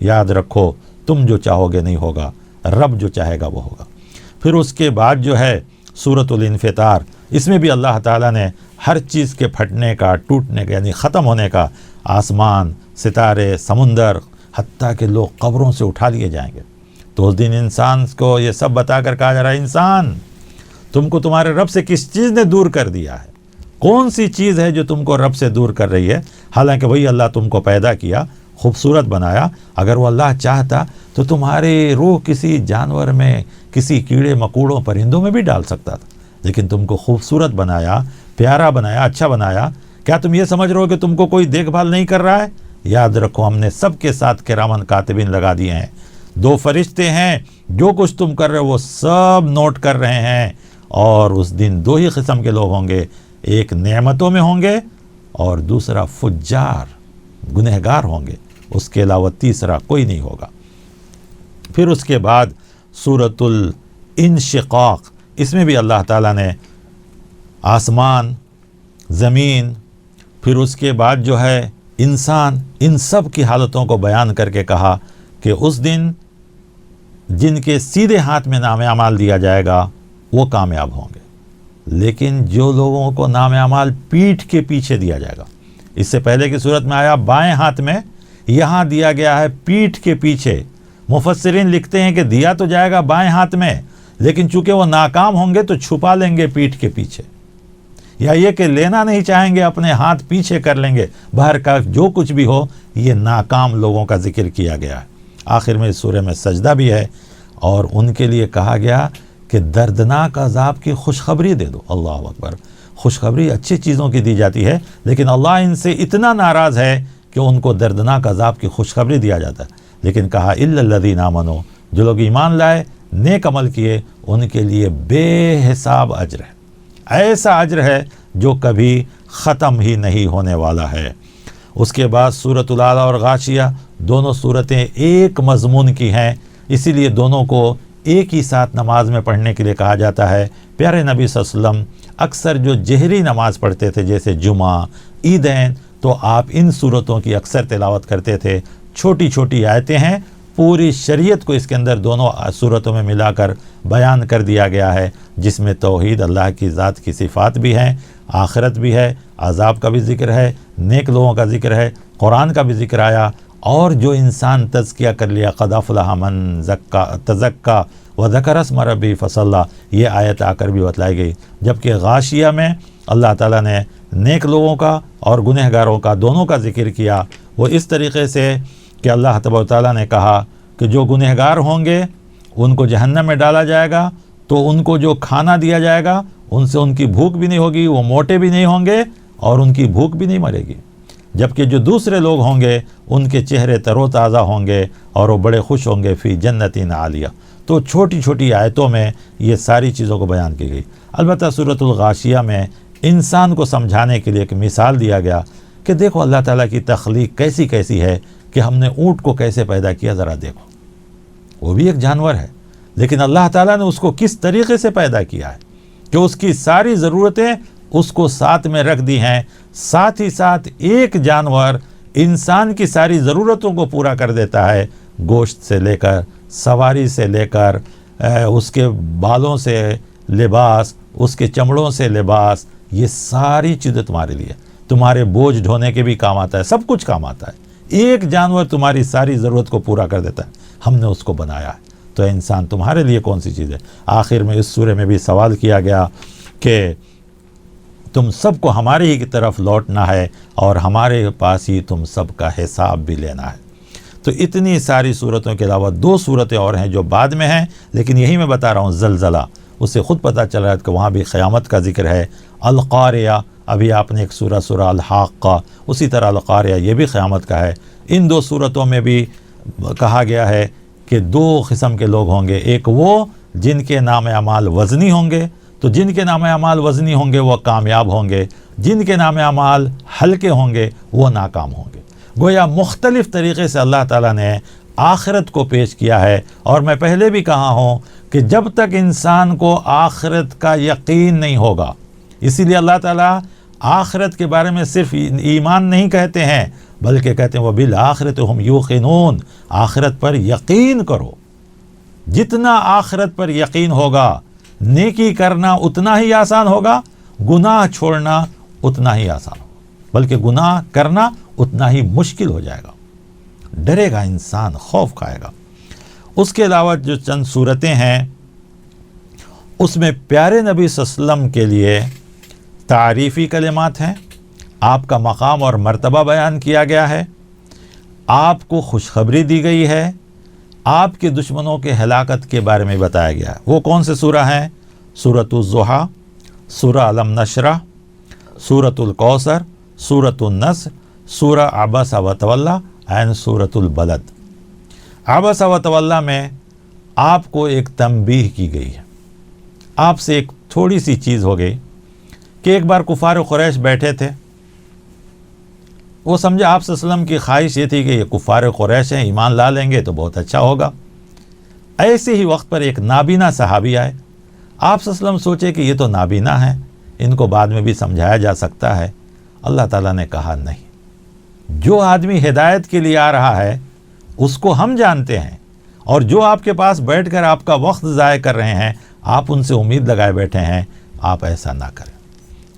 یاد رکھو تم جو چاہو گے نہیں ہوگا، رب جو چاہے گا وہ ہوگا۔ پھر اس کے بعد جو ہے سورۃ الانفطار، اس میں بھی اللہ تعالیٰ نے ہر چیز کے پھٹنے کا، ٹوٹنے کا یعنی ختم ہونے کا، آسمان، ستارے، سمندر، حتیٰ کہ لوگ قبروں سے اٹھا لیے جائیں گے۔ تو اس دن انسان کو یہ سب بتا کر کہا جا رہا ہے انسان تم کو تمہارے رب سے کس چیز نے دور کر دیا ہے؟ کون سی چیز ہے جو تم کو رب سے دور کر رہی ہے؟ حالانکہ وہی اللہ تم کو پیدا کیا، خوبصورت بنایا، اگر وہ اللہ چاہتا تو تمہاری روح کسی جانور میں، کسی کیڑے مکوڑوں پرندوں میں بھی ڈال سکتا تھا، لیکن تم کو خوبصورت بنایا، پیارا بنایا، اچھا بنایا۔ کیا تم یہ سمجھ رہے ہو کہ تم کو کوئی دیکھ بھال نہیں کر رہا ہے؟ یاد رکھو ہم نے سب کے ساتھ کرامن کاتبین لگا دیے ہیں، 2 فرشتے ہیں، جو کچھ تم کر رہے ہو وہ سب نوٹ کر رہے ہیں۔ اور اس دن 2 ہی قسم کے لوگ ہوں گے، ایک نعمتوں میں ہوں گے اور دوسرا فجار گنہگار ہوں گے، اس کے علاوہ تیسرا کوئی نہیں ہوگا۔ پھر اس کے بعد سورۃ الانشقاق، اس میں بھی اللہ تعالیٰ نے آسمان، زمین، پھر اس کے بعد جو ہے انسان، ان سب کی حالتوں کو بیان کر کے کہا کہ اس دن جن کے سیدھے ہاتھ میں نام اعمال دیا جائے گا وہ کامیاب ہوں گے، لیکن جو لوگوں کو نام اعمال پیٹھ کے پیچھے دیا جائے گا، اس سے پہلے کی صورت میں آیا بائیں ہاتھ میں، یہاں دیا گیا ہے پیٹھ کے پیچھے۔ مفسرین لکھتے ہیں کہ دیا تو جائے گا بائیں ہاتھ میں، لیکن چونکہ وہ ناکام ہوں گے تو چھپا لیں گے پیٹھ کے پیچھے، یا یہ کہ لینا نہیں چاہیں گے اپنے ہاتھ پیچھے کر لیں گے۔ باہر کا جو کچھ بھی ہو، یہ ناکام لوگوں کا ذکر کیا گیا ہے۔ آخر میں اس سورہ میں سجدہ بھی ہے، اور ان کے لیے کہا گیا کہ دردناک عذاب کی خوشخبری دے دو۔ اللہ اکبر، خوشخبری اچھی چیزوں کی دی جاتی ہے، لیکن اللہ ان سے اتنا ناراض ہے کہ ان کو دردناک عذاب کی خوشخبری دیا جاتا ہے۔ لیکن کہا الا الذین آمنوا، جو لوگ ایمان لائے، نیک عمل کیے، ان کے لیے بے حساب اجر ہے، ایسا اجر ہے جو کبھی ختم ہی نہیں ہونے والا ہے۔ اس کے بعد سورۃ الاعلیٰ اور غاشیہ، دونوں صورتیں ایک مضمون کی ہیں، اسی لیے دونوں کو ایک ہی ساتھ نماز میں پڑھنے کے لیے کہا جاتا ہے۔ پیارے نبی صلی اللہ علیہ وسلم اکثر جو جہری نماز پڑھتے تھے جیسے جمعہ، عیدین، تو آپ ان صورتوں کی اکثر تلاوت کرتے تھے۔ چھوٹی چھوٹی آیتیں ہیں، پوری شریعت کو اس کے اندر دونوں صورتوں میں ملا کر بیان کر دیا گیا ہے، جس میں توحید، اللہ کی ذات کی صفات بھی ہیں، آخرت بھی ہے، عذاب کا بھی ذکر ہے، نیک لوگوں کا ذکر ہے، قرآن کا بھی ذکر آیا، اور جو انسان تزکیہ کر لیا، قد افلح من تزکا وذکر اسم ربہ فصلی، یہ آیت آ کر بھی بتلائی گئی۔ جبکہ غاشیہ میں اللہ تعالیٰ نے نیک لوگوں کا اور گنہگاروں کا دونوں کا ذکر کیا، وہ اس طریقے سے کہ اللہ تبارک و تعالیٰ نے کہا کہ جو گنہگار ہوں گے ان کو جہنم میں ڈالا جائے گا، تو ان کو جو کھانا دیا جائے گا ان سے ان کی بھوک بھی نہیں ہوگی، وہ موٹے بھی نہیں ہوں گے اور ان کی بھوک بھی نہیں مرے گی۔ جبکہ جو دوسرے لوگ ہوں گے ان کے چہرے تر و تازہ ہوں گے اور وہ بڑے خوش ہوں گے، فی جنت عالیہ۔ تو چھوٹی چھوٹی آیتوں میں یہ ساری چیزوں کو بیان کی گئی۔ البتہ سورۃ الغاشیہ میں انسان کو سمجھانے کے لیے ایک مثال دیا گیا کہ دیکھو اللہ تعالیٰ کی تخلیق کیسی کیسی ہے، کہ ہم نے اونٹ کو کیسے پیدا کیا، ذرا دیکھو، وہ بھی ایک جانور ہے، لیکن اللہ تعالیٰ نے اس کو کس طریقے سے پیدا کیا ہے کہ اس کی ساری ضرورتیں اس کو ساتھ میں رکھ دی ہیں، ساتھ ہی ساتھ ایک جانور انسان کی ساری ضرورتوں کو پورا کر دیتا ہے، گوشت سے لے کر، سواری سے لے کر، اس کے بالوں سے لباس، اس کے چمڑوں سے لباس، یہ ساری چیزیں تمہارے لیے، تمہارے بوجھ ڈھونے کے بھی کام آتا ہے، سب کچھ کام آتا ہے۔ ایک جانور تمہاری ساری ضرورت کو پورا کر دیتا ہے، ہم نے اس کو بنایا ہے، تو انسان تمہارے لیے کون سی چیز ہے؟ آخر میں اس سورے میں بھی سوال کیا گیا کہ تم سب کو ہمارے ہی کی طرف لوٹنا ہے اور ہمارے پاس ہی تم سب کا حساب بھی لینا ہے۔ تو اتنی ساری صورتوں کے علاوہ 2 صورتیں اور ہیں جو بعد میں ہیں، لیکن یہی میں بتا رہا ہوں، زلزلہ، اس سے خود پتہ چل رہا ہے کہ وہاں بھی قیامت کا ذکر ہے۔ القاریہ، ابھی آپ نے ایک سورہ الحاقہ، اسی طرح القاریہ یہ بھی قیامت کا ہے۔ ان 2 صورتوں میں بھی کہا گیا ہے کہ 2 قسم کے لوگ ہوں گے، ایک وہ جن کے نام اعمال وزنی ہوں گے، تو جن کے نام اعمال وزنی ہوں گے وہ کامیاب ہوں گے، جن کے نام اعمال ہلکے ہوں گے وہ ناکام ہوں گے۔ گویا مختلف طریقے سے اللہ تعالیٰ نے آخرت کو پیش کیا ہے، اور میں پہلے بھی کہا ہوں کہ جب تک انسان کو آخرت کا یقین نہیں ہوگا، اسی لیے اللہ تعالیٰ آخرت کے بارے میں صرف ایمان نہیں کہتے ہیں بلکہ کہتے ہیں وبالآخرۃ ہم یوقنون، آخرت پر یقین کرو۔ جتنا آخرت پر یقین ہوگا نیکی کرنا اتنا ہی آسان ہوگا، گناہ چھوڑنا اتنا ہی آسان ہوگا، بلکہ گناہ کرنا اتنا ہی مشکل ہو جائے گا۔ ڈرے گا انسان، خوف کھائے گا۔ اس کے علاوہ جو چند صورتیں ہیں اس میں پیارے نبی صلی اللہ علیہ وسلم کے لیے تعریفی کلمات ہیں، آپ کا مقام اور مرتبہ بیان کیا گیا ہے، آپ کو خوشخبری دی گئی ہے، آپ کے دشمنوں کے ہلاکت کے بارے میں بتایا گیا ہے۔ وہ کون سے سورہ ہیں؟ سورۃ الضحیٰ، سورہ علم نشرح، سورۃ الکوثر، سورۃ النصر، سورہ عبس و تولی اینڈ سورۃ البلد۔ عبس و تولی میں آپ کو ایک تنبیہ کی گئی ہے، آپ سے ایک تھوڑی سی چیز ہو گئی کہ ایک بار کفار قریش بیٹھے تھے، وہ سمجھا آپ صلی اللہ علیہ وسلم کی خواہش یہ تھی کہ یہ کفار قریش ہیں، ایمان لا لیں گے تو بہت اچھا ہوگا۔ ایسے ہی وقت پر ایک نابینا صحابی آئے، آپ صلی اللہ علیہ وسلم سوچے کہ یہ تو نابینا ہیں، ان کو بعد میں بھی سمجھایا جا سکتا ہے۔ اللہ تعالیٰ نے کہا نہیں، جو آدمی ہدایت کے لیے آ رہا ہے اس کو ہم جانتے ہیں، اور جو آپ کے پاس بیٹھ کر آپ کا وقت ضائع کر رہے ہیں، آپ ان سے امید لگائے بیٹھے ہیں، آپ ایسا نہ کریں۔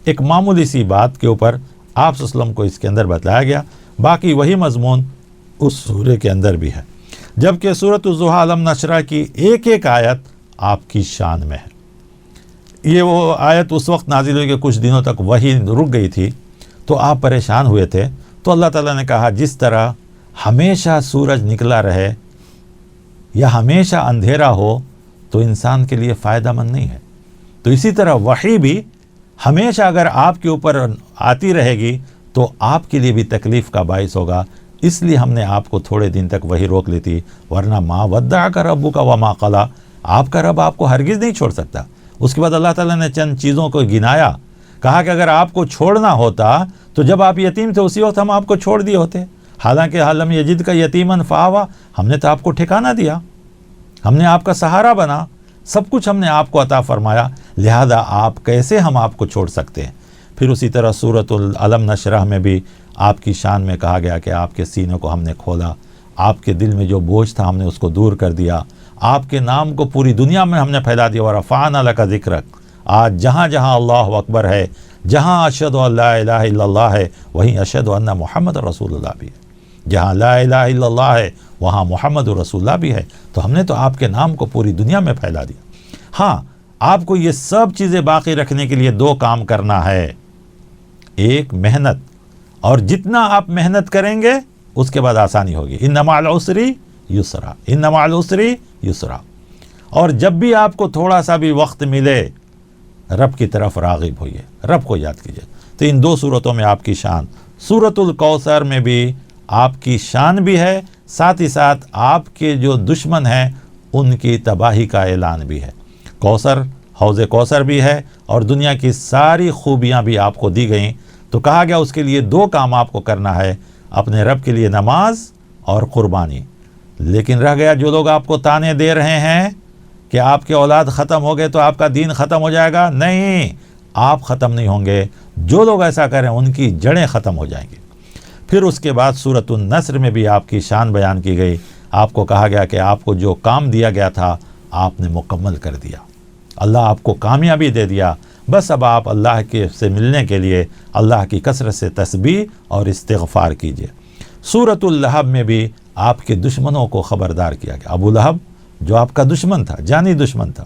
ایک معمولی سی بات کے اوپر آپ صلی اللہ علیہ وسلم کو اس کے اندر بتلایا گیا، باقی وہی مضمون اس سورے کے اندر بھی ہے، جبکہ سورۃ الضحیٰ علم نشرح کی ایک ایک آیت آپ کی شان میں ہے۔ یہ وہ آیت اس وقت نازل ہوئی کہ کچھ دنوں تک وہی رک گئی تھی، تو آپ پریشان ہوئے تھے، تو اللہ تعالیٰ نے کہا جس طرح ہمیشہ سورج نکلا رہے یا ہمیشہ اندھیرا ہو تو انسان کے لیے فائدہ مند نہیں ہے، تو اسی طرح وحی بھی ہمیشہ اگر آپ کے اوپر آتی رہے گی تو آپ کے لیے بھی تکلیف کا باعث ہوگا، اس لیے ہم نے آپ کو تھوڑے دن تک وہی روک لی تھی، ورنہ ما ودعک ربک وما قلی، آپ کا رب آپ کو ہرگز نہیں چھوڑ سکتا۔ اس کے بعد اللہ تعالیٰ نے چند چیزوں کو گنایا، کہا کہ اگر آپ کو چھوڑنا ہوتا تو جب آپ یتیم تھے اسی وقت ہم آپ کو چھوڑ دیے ہوتے، حالانکہ لم یجد کا یتیمن فآویٰ، ہم نے تو آپ کو ٹھکانہ دیا، ہم نے آپ کا سہارا بنا، سب کچھ ہم نے آپ کو عطا فرمایا، لہذا آپ کیسے ہم آپ کو چھوڑ سکتے ہیں۔ پھر اسی طرح سورۃ العلم نشرح میں بھی آپ کی شان میں کہا گیا کہ آپ کے سینے کو ہم نے کھولا، آپ کے دل میں جو بوجھ تھا ہم نے اس کو دور کر دیا، آپ کے نام کو پوری دنیا میں ہم نے پھیلا دیا، ورفعنا لک ذکرک۔ آج جہاں جہاں اللہ اکبر ہے، جہاں اشہد ان لا الہ الا اللہ ہے، وہیں اشہد ان محمد رسول اللہ بھی ہے، جہاں لا الہ الا اللہ ہے وہاں محمد رسول اللہ بھی ہے، تو ہم نے تو آپ کے نام کو پوری دنیا میں پھیلا دیا۔ ہاں، آپ کو یہ سب چیزیں باقی رکھنے کے لیے دو کام کرنا ہے، ایک محنت، اور جتنا آپ محنت کریں گے اس کے بعد آسانی ہوگی، ان مع العسر یسرا، ان مع العسر یسرا۔ اور جب بھی آپ کو تھوڑا سا بھی وقت ملے رب کی طرف راغب ہوئیے، رب کو یاد کیجئے۔ تو ان دو صورتوں میں آپ کی شان، سورۃ الکوثر میں بھی آپ کی شان بھی ہے، ساتھ ہی ساتھ آپ کے جو دشمن ہیں ان کی تباہی کا اعلان بھی ہے۔ کوثر، حوض کوثر بھی ہے، اور دنیا کی ساری خوبیاں بھی آپ کو دی گئیں، تو کہا گیا اس کے لیے دو کام آپ کو کرنا ہے، اپنے رب کے لیے نماز اور قربانی۔ لیکن رہ گیا جو لوگ آپ کو تانے دے رہے ہیں کہ آپ کے اولاد ختم ہو گئے تو آپ کا دین ختم ہو جائے گا، نہیں، آپ ختم نہیں ہوں گے، جو لوگ ایسا کریں ان کی جڑیں ختم ہو جائیں گی۔ پھر اس کے بعد سورۃ النصر میں بھی آپ کی شان بیان کی گئی، آپ کو کہا گیا کہ آپ کو جو کام دیا گیا تھا آپ نے مکمل کر دیا، اللہ آپ کو کامیابی دے دیا، بس اب آپ اللہ کے سے ملنے کے لیے اللہ کی کثرت سے تسبیح اور استغفار کیجیے۔ سورۃ اللہب میں بھی آپ کے دشمنوں کو خبردار کیا گیا۔ ابو لہب جو آپ کا دشمن تھا، جانی دشمن تھا،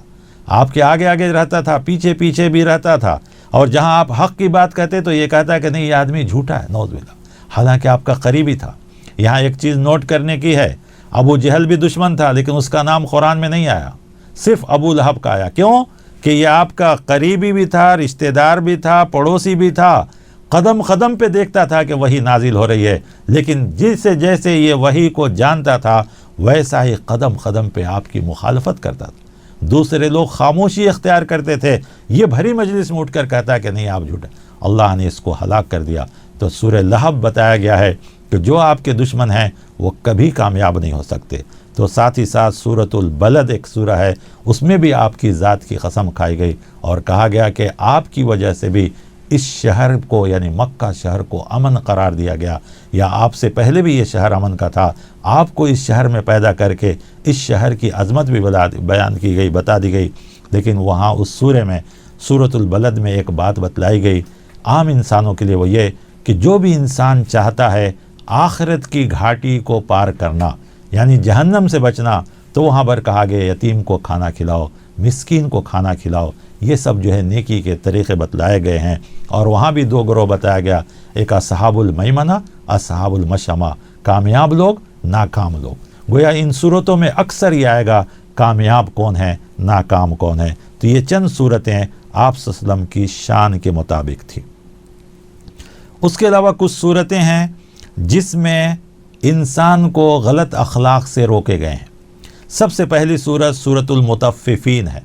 آپ کے آگے آگے رہتا تھا، پیچھے پیچھے بھی رہتا تھا، اور جہاں آپ حق کی بات کہتے تو یہ کہتا ہے کہ نہیں یہ آدمی جھوٹا ہے، نعوذ باللہ، حالانکہ آپ کا قریبی تھا۔ یہاں ایک چیز نوٹ کرنے کی ہے، ابو جہل بھی دشمن تھا لیکن اس کا نام قرآن میں نہیں آیا، صرف ابو لہب کا آیا۔ کیوں؟ کہ یہ آپ کا قریبی بھی تھا، رشتہ دار بھی تھا، پڑوسی بھی تھا، قدم قدم پہ دیکھتا تھا کہ وحی نازل ہو رہی ہے، لیکن جیسے یہ وحی کو جانتا تھا ویسا ہی قدم قدم پہ آپ کی مخالفت کرتا تھا۔ دوسرے لوگ خاموشی اختیار کرتے تھے، یہ بھری مجلس میں اٹھ کر کہتا ہے کہ نہیں آپ جھوٹے، اللہ نے اس کو ہلاک کر دیا۔ تو سورہ لہب بتایا گیا ہے کہ جو آپ کے دشمن ہیں وہ کبھی کامیاب نہیں ہو سکتے۔ تو ساتھ ہی ساتھ سورۃ البلد ایک سورہ ہے، اس میں بھی آپ کی ذات کی قسم کھائی گئی اور کہا گیا کہ آپ کی وجہ سے بھی اس شہر کو یعنی مکہ شہر کو امن قرار دیا گیا، یا آپ سے پہلے بھی یہ شہر امن کا تھا، آپ کو اس شہر میں پیدا کر کے اس شہر کی عظمت بھی بیان کی گئی، بتا دی گئی۔ لیکن وہاں اس سورہ میں سورۃ البلد میں ایک بات بتلائی گئی عام انسانوں کے لیے، وہ یہ کہ جو بھی انسان چاہتا ہے آخرت کی گھاٹی کو پار کرنا یعنی جہنم سے بچنا، تو وہاں پر کہا گیا یتیم کو کھانا کھلاؤ، مسکین کو کھانا کھلاؤ، یہ سب جو ہے نیکی کے طریقے بتلائے گئے ہیں۔ اور وہاں بھی دو گروہ بتایا گیا، ایک اصحاب المیمنہ، اصحاب المشأمہ، کامیاب لوگ، ناکام لوگ۔ گویا ان صورتوں میں اکثر یہ آئے گا کامیاب کون ہے، ناکام کون ہے۔ تو یہ چند صورتیں آپ صلی اللہ علیہ وسلم کی شان کے مطابق تھی۔ اس کے علاوہ کچھ صورتیں ہیں جس میں انسان کو غلط اخلاق سے روکے گئے ہیں۔ سب سے پہلی صورت سورۃ المطففین ہے،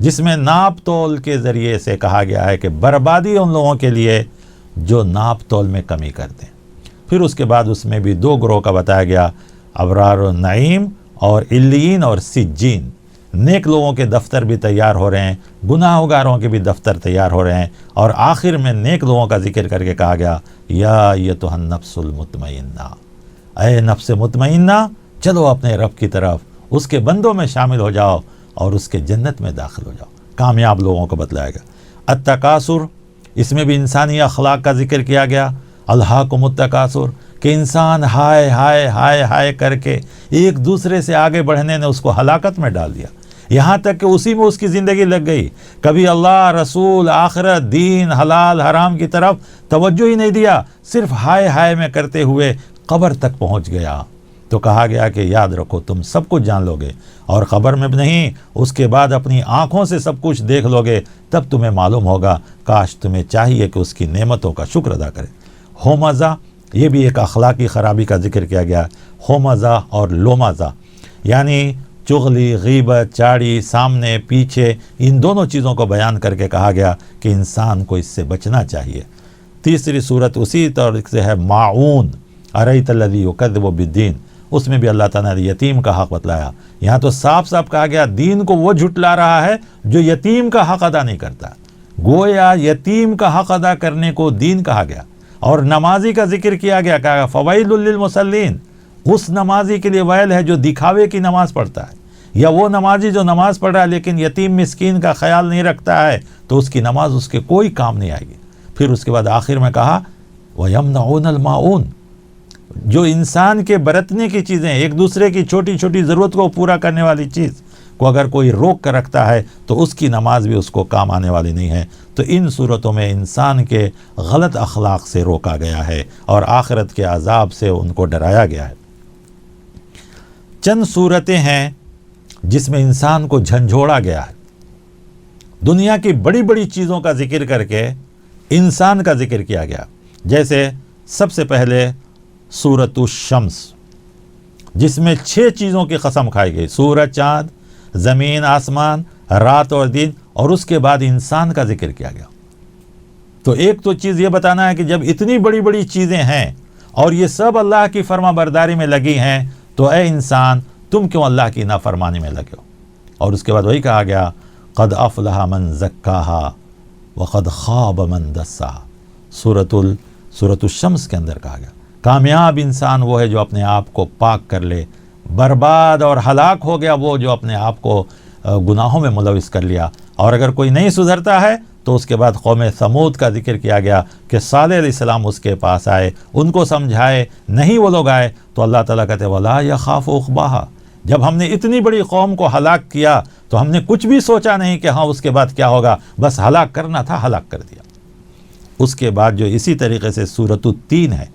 جس میں ناپ تول کے ذریعے سے کہا گیا ہے کہ بربادی ان لوگوں کے لیے جو ناپ تول میں کمی کرتے ہیں۔ پھر اس کے بعد اس میں بھی دو گروہ کا بتایا گیا، ابرار النعیم اور علیین اور سجین۔ نیک لوگوں کے دفتر بھی تیار ہو رہے ہیں، گناہ گاروں کے بھی دفتر تیار ہو رہے ہیں، اور آخر میں نیک لوگوں کا ذکر کر کے کہا گیا یا ایتھا النفس المطمئنہ، اے نفس مطمئنہ چلو اپنے رب کی طرف، اس کے بندوں میں شامل ہو جاؤ اور اس کے جنت میں داخل ہو جاؤ۔ کامیاب لوگوں کو بتلایا گیا۔ التکاثر، اس میں بھی انسانی اخلاق کا ذکر کیا گیا۔ الہاکم التکاثر، کہ انسان ہائے ہائے ہائے ہائے کر کے ایک دوسرے سے آگے بڑھنے نے اس کو ہلاکت میں ڈال دیا، یہاں تک کہ اسی میں اس کی زندگی لگ گئی، کبھی اللہ، رسول، آخرت، دین، حلال حرام کی طرف توجہ ہی نہیں دیا، صرف ہائے ہائے میں کرتے ہوئے قبر تک پہنچ گیا۔ تو کہا گیا کہ یاد رکھو تم سب کچھ جان لو گے، اور قبر میں نہیں، اس کے بعد اپنی آنکھوں سے سب کچھ دیکھ لو گے، تب تمہیں معلوم ہوگا، کاش تمہیں چاہیے کہ اس کی نعمتوں کا شکر ادا کرے۔ ہومزہ، یہ بھی ایک اخلاقی خرابی کا ذکر کیا گیا۔ ہومزہ اور لومزہ یعنی چغلی، غیبت، چاڑی، سامنے پیچھے، ان دونوں چیزوں کو بیان کر کے کہا گیا کہ انسان کو اس سے بچنا چاہیے۔ تیسری صورت اسی طور سے ہے ماعون، ارأیت الذی یکذب بالدین، اس میں بھی اللہ تعالیٰ نے یتیم کا حق بتلایا۔ یہاں تو صاف صاف کہا گیا دین کو وہ جھٹلا رہا ہے جو یتیم کا حق ادا نہیں کرتا، گویا یتیم کا حق ادا کرنے کو دین کہا گیا۔ اور نمازی کا ذکر کیا گیا، کہا گیا فویل للمصلین، اس نمازی کے لیے ویل ہے جو دکھاوے کی نماز پڑھتا ہے، یا وہ نمازی جو نماز پڑھ رہا ہے لیکن یتیم مسکین کا خیال نہیں رکھتا ہے، تو اس کی نماز اس کے کوئی کام نہیں آئے گی۔ پھر اس کے بعد آخر میں کہا وَيَمْنَعُونَ الْمَاعُونَ، جو انسان کے برتنے کی چیزیں، ایک دوسرے کی چھوٹی چھوٹی ضرورت کو پورا کرنے والی چیز کو اگر کوئی روک کر رکھتا ہے تو اس کی نماز بھی اس کو کام آنے والی نہیں ہے۔ تو ان صورتوں میں انسان کے غلط اخلاق سے روکا گیا ہے اور آخرت کے عذاب سے ان کو ڈرایا گیا ہے۔ چند صورتیں ہیں جس میں انسان کو جھنجھوڑا گیا ہے، دنیا کی بڑی بڑی چیزوں کا ذکر کر کے انسان کا ذکر کیا گیا۔ جیسے سب سے پہلے سورۃ الشمس، جس میں 6 چیزوں کی قسم کھائی گئی، سورج، چاند، زمین، آسمان، رات اور دن، اور اس کے بعد انسان کا ذکر کیا گیا۔ تو ایک تو چیز یہ بتانا ہے کہ جب اتنی بڑی بڑی چیزیں ہیں اور یہ سب اللہ کی فرما برداری میں لگی ہیں، تو اے انسان تم کیوں اللہ کی نافرمانی میں لگے ہو؟ اور اس کے بعد وہی کہا گیا قد افلح من زکاہا وقد خاب من دساہا، سورۃ الشمس کے اندر کہا گیا کامیاب انسان وہ ہے جو اپنے آپ کو پاک کر لے، برباد اور ہلاک ہو گیا وہ جو اپنے آپ کو گناہوں میں ملوث کر لیا۔ اور اگر کوئی نہیں سدھرتا ہے تو اس کے بعد قوم ثمود کا ذکر کیا گیا کہ صالح علیہ السلام اس کے پاس آئے، ان کو سمجھائے، نہیں وہ لوگ آئے، تو اللہ تعالیٰ کہتے وَلَا يَخَافُ عُقْبَاهَا، جب ہم نے اتنی بڑی قوم کو ہلاک کیا تو ہم نے کچھ بھی سوچا نہیں کہ ہاں اس کے بعد کیا ہوگا، بس ہلاک کرنا تھا، ہلاک کر دیا۔ اس کے بعد جو اسی طریقے سے سورۃ التین ہے،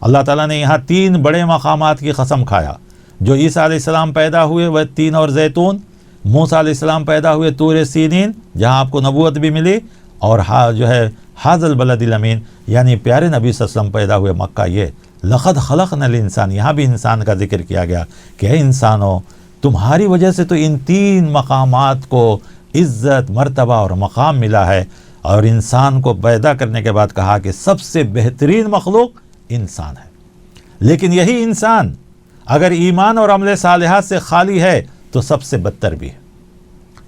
اللہ تعالیٰ نے یہاں 3 بڑے مقامات کی قسم کھایا۔ جو عیسیٰ علیہ السلام پیدا ہوئے وہ تین اور زیتون، موسیٰ علیہ السلام پیدا ہوئے طور سینین جہاں آپ کو نبوت بھی ملی، اور جو ہے ھذا البلد الامین یعنی پیارے نبی صلی اللہ علیہ وسلم پیدا ہوئے مکہ۔ یہ لقد خلقنا الانسان، یہاں بھی انسان کا ذکر کیا گیا کہ اے انسانوں تمہاری وجہ سے تو ان 3 مقامات کو عزت، مرتبہ اور مقام ملا ہے۔ اور انسان کو پیدا کرنے کے بعد کہا کہ سب سے بہترین مخلوق انسان ہے، لیکن یہی انسان اگر ایمان اور عمل صالحات سے خالی ہے تو سب سے بدتر بھی ہے۔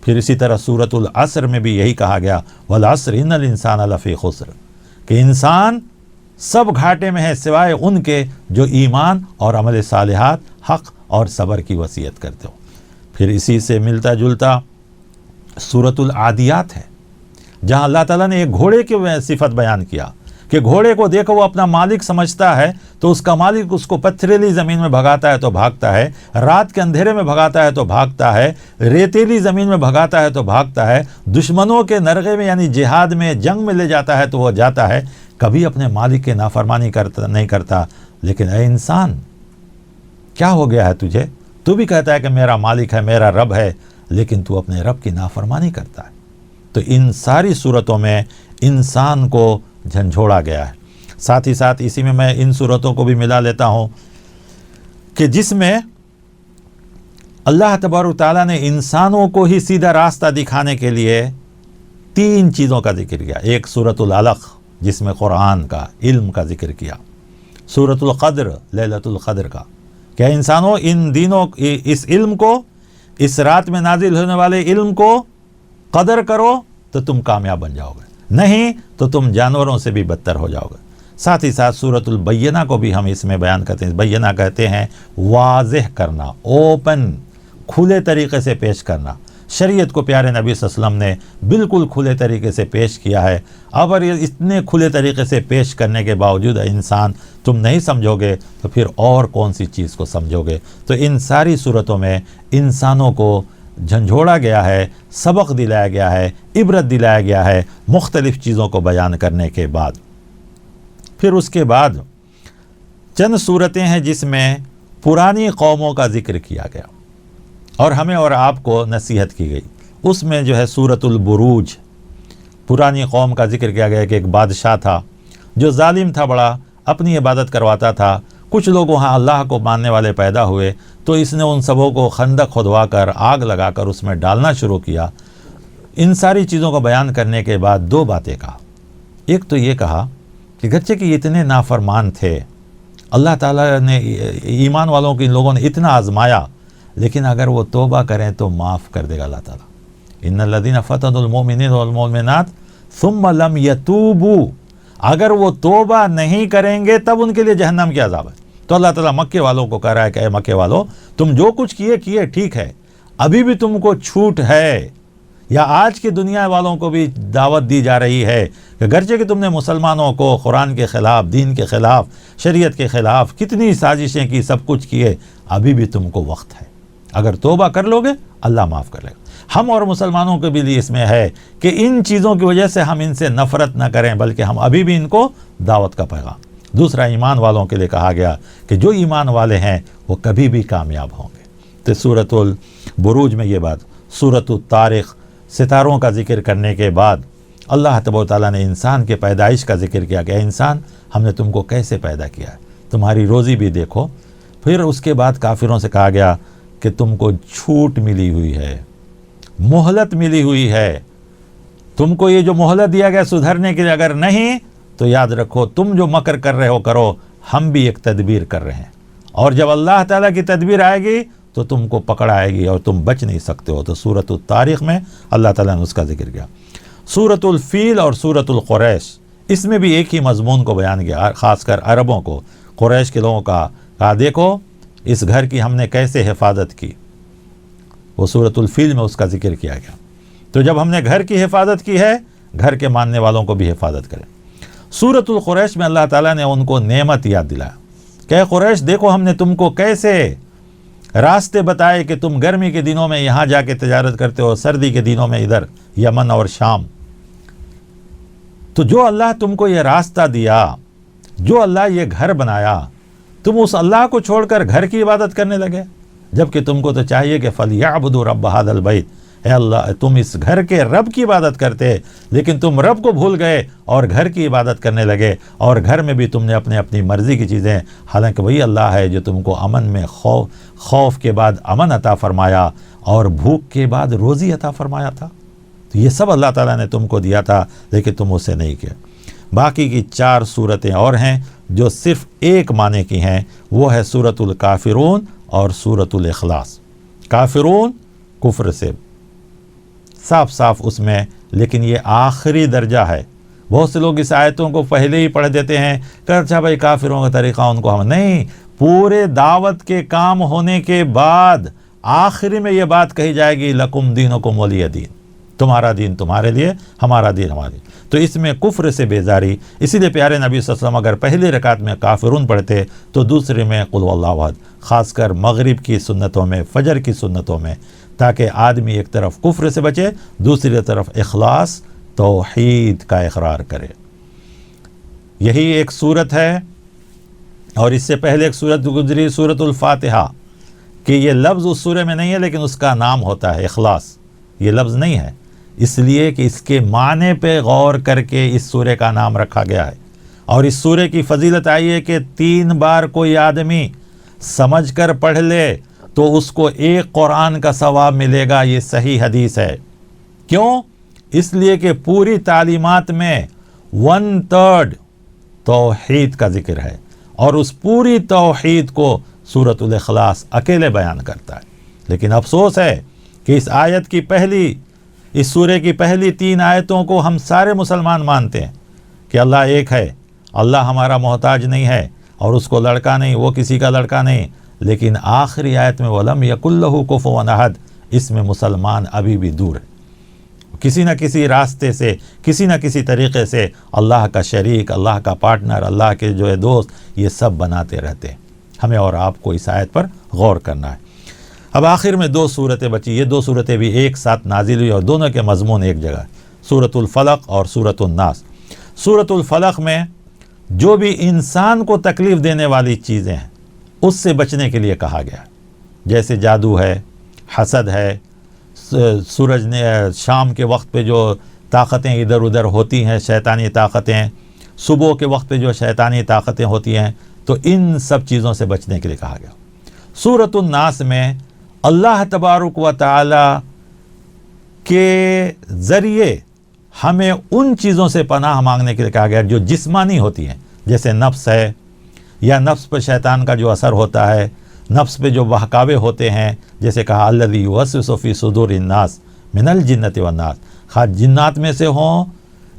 پھر اسی طرح سورۃ العصر میں بھی یہی کہا گیا والعصر ان الانسان لفی خسر، کہ انسان سب گھاٹے میں ہے سوائے ان کے جو ایمان اور عمل صالحات، حق اور صبر کی وصیت کرتے ہو۔ پھر اسی سے ملتا جلتا سورۃ العادیات ہے، جہاں اللہ تعالیٰ نے ایک گھوڑے کی صفت بیان کیا کہ گھوڑے کو دیکھو وہ اپنا مالک سمجھتا ہے تو اس کا مالک اس کو پتھریلی زمین میں بھگاتا ہے تو بھاگتا ہے، رات کے اندھیرے میں بھگاتا ہے تو بھاگتا ہے، ریتیلی زمین میں بھگاتا ہے تو بھاگتا ہے، دشمنوں کے نرغے میں یعنی جہاد میں جنگ میں لے جاتا ہے تو وہ جاتا ہے، کبھی اپنے مالک کے نافرمانی نہیں کرتا۔ لیکن اے انسان، کیا ہو گیا ہے تجھے؟ تو بھی کہتا ہے کہ میرا مالک ہے، میرا رب ہے، لیکن تو اپنے رب کی نافرمانی کرتا ہے۔ تو ان ساری صورتوں میں انسان کو جھنجھوڑا گیا ہے۔ ساتھ ہی ساتھ اسی میں ان صورتوں کو بھی ملا لیتا ہوں کہ جس میں اللہ تبارک تعالیٰ نے انسانوں کو ہی سیدھا راستہ دکھانے کے لیے 3 چیزوں کا ذکر کیا۔ ایک سورۃ العلق جس میں قرآن کا علم کا ذکر کیا، سورۃ القدر لیلۃ القدر کا، کہ انسانوں ان دینوں اس علم کو، اس رات میں نازل ہونے والے علم کو قدر کرو تو تم کامیاب بن جاؤ گے، نہیں تو تم جانوروں سے بھی بدتر ہو جاؤ گے۔ ساتھ ہی ساتھ سورۃ البینہ کو بھی ہم اس میں بیان کرتے ہیں۔ بینہ کہتے ہیں واضح کرنا، اوپن، کھلے طریقے سے پیش کرنا۔ شریعت کو پیارے نبی صلی اللہ علیہ وسلم نے بالکل کھلے طریقے سے پیش کیا ہے۔ اگر اتنے کھلے طریقے سے پیش کرنے کے باوجود انسان تم نہیں سمجھو گے تو پھر اور کون سی چیز کو سمجھو گے؟ تو ان ساری صورتوں میں انسانوں کو جھنجھوڑا گیا ہے، سبق دلایا گیا ہے، عبرت دلایا گیا ہے مختلف چیزوں کو بیان کرنے کے بعد۔ پھر اس کے بعد چند صورتیں ہیں جس میں پرانی قوموں کا ذکر کیا گیا اور ہمیں اور آپ کو نصیحت کی گئی۔ اس میں جو ہے سورۃ البروج، پرانی قوم کا ذکر کیا گیا کہ ایک بادشاہ تھا جو ظالم تھا، بڑا اپنی عبادت کرواتا تھا۔ کچھ لوگ وہاں اللہ کو ماننے والے پیدا ہوئے تو اس نے ان سبوں کو خندق کھدوا کر آگ لگا کر اس میں ڈالنا شروع کیا۔ ان ساری چیزوں کو بیان کرنے کے بعد 2 باتیں کہا۔ ایک تو یہ کہا کہ گرچہ کہ یہ اتنے نافرمان تھے، اللہ تعالیٰ نے ایمان والوں کو ان لوگوں نے اتنا آزمایا، لیکن اگر وہ توبہ کریں تو معاف کر دے گا اللہ تعالیٰ۔ ان الذین فتنوا المؤمنین والمؤمنات ثم لم یتوبوا، اگر وہ توبہ نہیں کریں گے تب ان کے لیے جہنم کی عذاب ہے۔ تو اللہ تعالیٰ مکے والوں کو کہہ رہا ہے کہ اے مکے والوں، تم جو کچھ کیے ٹھیک ہے، ابھی بھی تم کو چھوٹ ہے، یا آج کی دنیا والوں کو بھی دعوت دی جا رہی ہے کہ گرچہ کہ تم نے مسلمانوں کو قرآن کے خلاف، دین کے خلاف، شریعت کے خلاف کتنی سازشیں کی، سب کچھ کیے، ابھی بھی تم کو وقت ہے، اگر توبہ کر لو گے اللہ معاف کر لے گا۔ ہم اور مسلمانوں کے بھی لیے اس میں ہے کہ ان چیزوں کی وجہ سے ہم ان سے نفرت نہ کریں، بلکہ ہم ابھی بھی ان کو دعوت کا پیغام۔ دوسرا ایمان والوں کے لیے کہا گیا کہ جو ایمان والے ہیں وہ کبھی بھی کامیاب ہوں گے۔ تو سورۃ البروج میں یہ بات، سورۃ الطارق ستاروں کا ذکر کرنے کے بعد اللہ تبارک تعالیٰ نے انسان کے پیدائش کا ذکر کیا کہ انسان ہم نے تم کو کیسے پیدا کیا ہے، تمہاری روزی بھی دیکھو۔ پھر اس کے بعد کافروں سے کہا گیا کہ تم کو چھوٹ ملی ہوئی ہے، مہلت ملی ہوئی ہے، تم کو یہ جو مہلت دیا گیا سدھرنے کے لیے، اگر نہیں تو یاد رکھو تم جو مکر کر رہے ہو کرو، ہم بھی ایک تدبیر کر رہے ہیں، اور جب اللہ تعالیٰ کی تدبیر آئے گی تو تم کو پکڑ آئے گی اور تم بچ نہیں سکتے ہو۔ تو سورۃ الطارق میں اللہ تعالیٰ نے اس کا ذکر کیا۔ سورۃ الفیل اور سورۃ القریش، اس میں بھی ایک ہی مضمون کو بیان کیا، خاص کر عربوں کو، قریش کے لوگوں کا، کہا دیکھو اس گھر کی ہم نے کیسے حفاظت کی، وہ سورۃ الفیل میں اس کا ذکر کیا گیا۔ تو جب ہم نے گھر کی حفاظت کی ہے، گھر کے ماننے والوں کو بھی حفاظت کریں۔ سورۃ القریش میں اللہ تعالیٰ نے ان کو نعمت یاد دلایا کہ قریش دیکھو ہم نے تم کو کیسے راستے بتائے کہ تم گرمی کے دنوں میں یہاں جا کے تجارت کرتے ہو، سردی کے دنوں میں ادھر یمن اور شام۔ تو جو اللہ تم کو یہ راستہ دیا، جو اللہ یہ گھر بنایا، تم اس اللہ کو چھوڑ کر گھر کی عبادت کرنے لگے، جبکہ تم کو تو چاہیے کہ فَلْيَعْبُدُوا رَبَّ هَذَا الْبَيْتِ، اے اللہ تم اس گھر کے رب کی عبادت کرتے، لیکن تم رب کو بھول گئے اور گھر کی عبادت کرنے لگے، اور گھر میں بھی تم نے اپنی مرضی کی چیزیں، حالانکہ وہی اللہ ہے جو تم کو امن میں خوف کے بعد امن عطا فرمایا اور بھوک کے بعد روزی عطا فرمایا تھا۔ تو یہ سب اللہ تعالیٰ نے تم کو دیا تھا، لیکن تم اسے نہیں کیا۔ باقی کی 4 صورتیں اور ہیں جو صرف ایک معنی کی ہیں، وہ ہے سورۃ الکافرون اور سورۃ الاخلاص۔ کافرون کفر سے صاف صاف اس میں، لیکن یہ آخری درجہ ہے، بہت سے لوگ اس آیتوں کو پہلے ہی پڑھ دیتے ہیں کہ اچھا بھائی کافروں کا طریقہ ان کو ہم نہیں، پورے دعوت کے کام ہونے کے بعد آخری میں یہ بات کہی جائے گی لکم دینکم ولی دین، تمہارا دین تمہارے لیے، ہمارا دین ہمارے لیے۔ تو اس میں کفر سے بیزاری، اسی لیے پیارے نبی صلی اللہ علیہ وسلم اگر پہلی رکعت میں کافرون پڑھتے تو دوسرے میں قل هو اللہ احد، خاص کر مغرب کی سنتوں میں، فجر کی سنتوں میں، تاکہ آدمی ایک طرف کفر سے بچے، دوسری طرف اخلاص توحید کا اقرار کرے۔ یہی ایک صورت ہے، اور اس سے پہلے ایک صورت گزری صورت الفاتحہ، کہ یہ لفظ اس سورہ میں نہیں ہے لیکن اس کا نام ہوتا ہے اخلاص، یہ لفظ نہیں ہے، اس لیے کہ اس کے معنی پہ غور کر کے اس سورہ کا نام رکھا گیا ہے۔ اور اس سورہ کی فضیلت آئی ہے کہ 3 بار کوئی آدمی سمجھ کر پڑھ لے تو اس کو 1 قرآن کا ثواب ملے گا، یہ صحیح حدیث ہے۔ کیوں؟ اس لیے کہ پوری تعلیمات میں 1/3 توحید کا ذکر ہے، اور اس پوری توحید کو سورۃ الاخلاص اکیلے بیان کرتا ہے۔ لیکن افسوس ہے کہ اس سورہ کی پہلی 3 آیتوں کو ہم سارے مسلمان مانتے ہیں کہ اللہ ایک ہے، اللہ ہمارا محتاج نہیں ہے، اور اس کو لڑکا نہیں، وہ کسی کا لڑکا نہیں، لیکن آخری آیت میں وَلَمْ يَكُنْ لَهُ كُفُوًا أَحَدٌ، اس میں مسلمان ابھی بھی دور ہے، کسی نہ کسی راستے سے، کسی نہ کسی طریقے سے اللہ کا شریک، اللہ کا پارٹنر، اللہ کے جو ہے دوست، یہ سب بناتے رہتے ہیں۔ ہمیں اور آپ کو اس آیت پر غور کرنا ہے۔ اب آخر میں 2 صورتیں بچی، یہ 2 صورتیں بھی ایک ساتھ نازل ہوئی اور دونوں کے مضمون ایک جگہ، سورۃ الفلق اور سورۃ الناس۔ سورۃ الفلق میں جو بھی انسان کو تکلیف دینے والی چیزیں ہیں اس سے بچنے کے لیے کہا گیا، جیسے جادو ہے، حسد ہے، سورج نے شام کے وقت پہ جو طاقتیں ادھر ادھر ہوتی ہیں، شیطانی طاقتیں، صبح کے وقت پہ جو شیطانی طاقتیں ہوتی ہیں، تو ان سب چیزوں سے بچنے کے لیے کہا گیا۔ سورۃ الناس میں اللہ تبارک و تعالی کے ذریعے ہمیں ان چیزوں سے پناہ مانگنے کے لیے کہا گیا جو جسمانی ہوتی ہیں، جیسے نفس ہے، یا نفس پر شیطان کا جو اثر ہوتا ہے، نفس پہ جو بہکاوے ہوتے ہیں، جیسے کہا الذی یوسوس فی صدور الناس من الجنۃ والناس، خواہ جنات میں سے ہوں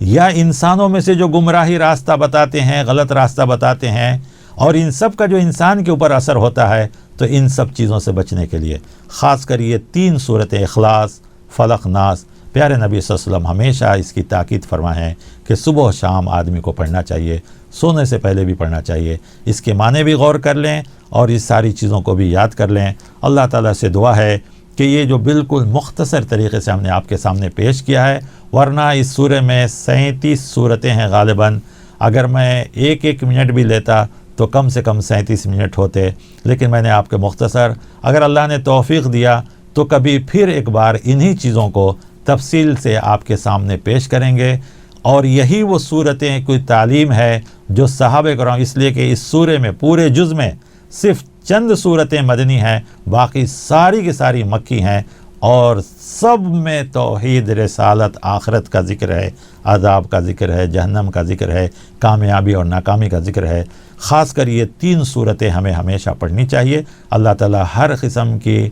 یا انسانوں میں سے جو گمراہی راستہ بتاتے ہیں، غلط راستہ بتاتے ہیں، اور ان سب کا جو انسان کے اوپر اثر ہوتا ہے، تو ان سب چیزوں سے بچنے کے لیے خاص کر یہ 3 صورتیں اخلاص، فلق، ناس، پیارے نبی صلی اللہ علیہ وسلم ہمیشہ اس کی تاکید فرمائے ہیں کہ صبح و شام آدمی کو پڑھنا چاہیے، سونے سے پہلے بھی پڑھنا چاہیے، اس کے معنی بھی غور کر لیں اور اس ساری چیزوں کو بھی یاد کر لیں۔ اللہ تعالیٰ سے دعا ہے کہ یہ جو بالکل مختصر طریقے سے ہم نے آپ کے سامنے پیش کیا ہے، ورنہ اس سورہ میں 37 صورتیں ہیں غالباً، اگر میں 1 منٹ بھی لیتا تو کم سے کم 37 منٹ ہوتے، لیکن میں نے آپ کے مختصر، اگر اللہ نے توفیق دیا تو کبھی پھر ایک بار انہی چیزوں کو تفصیل سے آپ کے سامنے پیش کریں گے۔ اور یہی وہ صورتیں کوئی تعلیم ہے جو صحابہ کرام، اس لیے کہ اس سورے میں پورے جز میں صرف چند صورتیں مدنی ہیں، باقی ساری کی ساری مکی ہیں، اور سب میں توحید، رسالت، آخرت کا ذکر ہے، عذاب کا ذکر ہے، جہنم کا ذکر ہے، کامیابی اور ناکامی کا ذکر ہے۔ خاص کر یہ 3 صورتیں ہمیں ہمیشہ پڑھنی چاہیے۔ اللہ تعالیٰ ہر قسم کی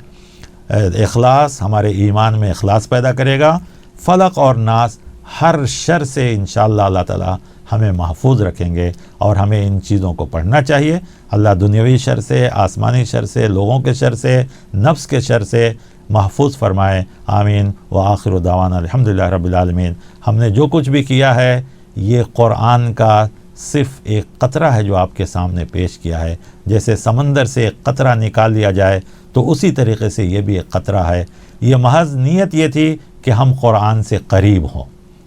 اخلاص، ہمارے ایمان میں اخلاص پیدا کرے گا۔ فلق اور ناس ہر شر سے انشاءاللہ اللہ تعالیٰ ہمیں محفوظ رکھیں گے، اور ہمیں ان چیزوں کو پڑھنا چاہیے۔ اللہ دنیاوی شر سے، آسمانی شر سے، لوگوں کے شر سے، نفس کے شر سے محفوظ فرمائے، آمین۔ وآخر دعوانا الحمدللہ رب العالمین۔ ہم نے جو کچھ بھی کیا ہے یہ قرآن کا صرف ایک قطرہ ہے جو آپ کے سامنے پیش کیا ہے، جیسے سمندر سے ایک قطرہ نکال لیا جائے تو اسی طریقے سے یہ بھی ایک قطرہ ہے۔ یہ محض نیت یہ تھی کہ ہم قرآن سے قریب ہوں،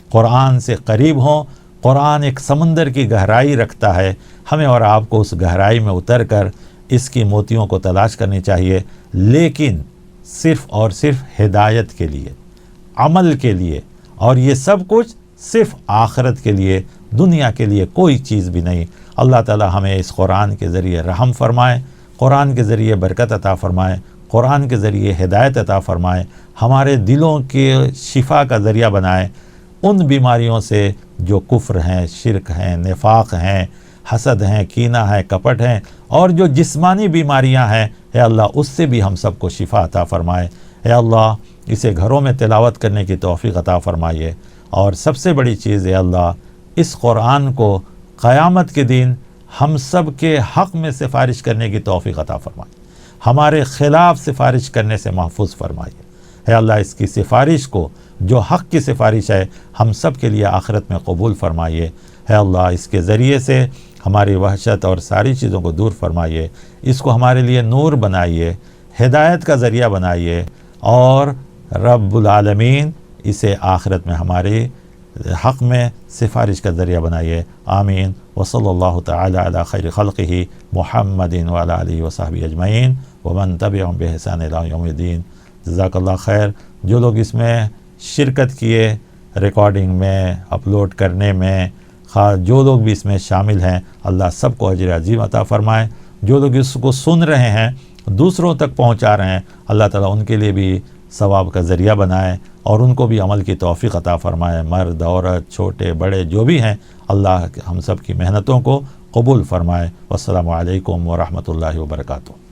قرآن سے قریب ہوں۔ قرآن ایک سمندر کی گہرائی رکھتا ہے، ہمیں اور آپ کو اس گہرائی میں اتر کر اس کی موتیوں کو تلاش کرنی چاہیے، لیکن صرف اور صرف ہدایت کے لیے، عمل کے لیے، اور یہ سب کچھ صرف آخرت کے لیے، دنیا کے لیے کوئی چیز بھی نہیں۔ اللہ تعالی ہمیں اس قرآن کے ذریعے رحم فرمائے، قرآن کے ذریعے برکت عطا فرمائے، قرآن کے ذریعے ہدایت عطا فرمائے، ہمارے دلوں کے شفا کا ذریعہ بنائے ان بیماریوں سے جو کفر ہیں، شرک ہیں، نفاق ہیں، حسد ہیں، کینہ ہے، کپٹ ہیں، اور جو جسمانی بیماریاں ہیں، اے اللہ اس سے بھی ہم سب کو شفا عطا فرمائے۔ اے اللہ اسے گھروں میں تلاوت کرنے کی توفیق عطا فرمائیے، اور سب سے بڑی چیز اے اللہ اس قرآن کو قیامت کے دن ہم سب کے حق میں سفارش کرنے کی توفیق عطا فرمائے، ہمارے خلاف سفارش کرنے سے محفوظ فرمائیے۔ اے اللہ اس کی سفارش کو، جو حق کی سفارش ہے، ہم سب کے لیے آخرت میں قبول فرمائیے۔ اے اللہ اس کے ذریعے سے ہماری وحشت اور ساری چیزوں کو دور فرمائیے، اس کو ہمارے لیے نور بنائیے، ہدایت کا ذریعہ بنائیے، اور رب العالمین اسے آخرت میں ہمارے حق میں سفارش کا ذریعہ بنائیے۔ آمین۔ وصلی اللہ تعالی علی خیر خلقہ محمد وعلی آلہ وصحبہ اجمعین ومن تبعہم بإحسان الی یوم الدین۔ جزاک اللہ خیر۔ جو لوگ اس میں شرکت کیے، ریکارڈنگ میں، اپلوڈ کرنے میں، جو لوگ بھی اس میں شامل ہیں، اللہ سب کو اجر عظیم عطا فرمائے۔ جو لوگ اس کو سن رہے ہیں، دوسروں تک پہنچا رہے ہیں، اللہ تعالیٰ ان کے لیے بھی ثواب کا ذریعہ بنائے اور ان کو بھی عمل کی توفیق عطا فرمائے۔ مرد، عورت، چھوٹے بڑے جو بھی ہیں، اللہ ہم سب کی محنتوں کو قبول فرمائے۔ والسلام علیکم ورحمۃ اللہ وبرکاتہ۔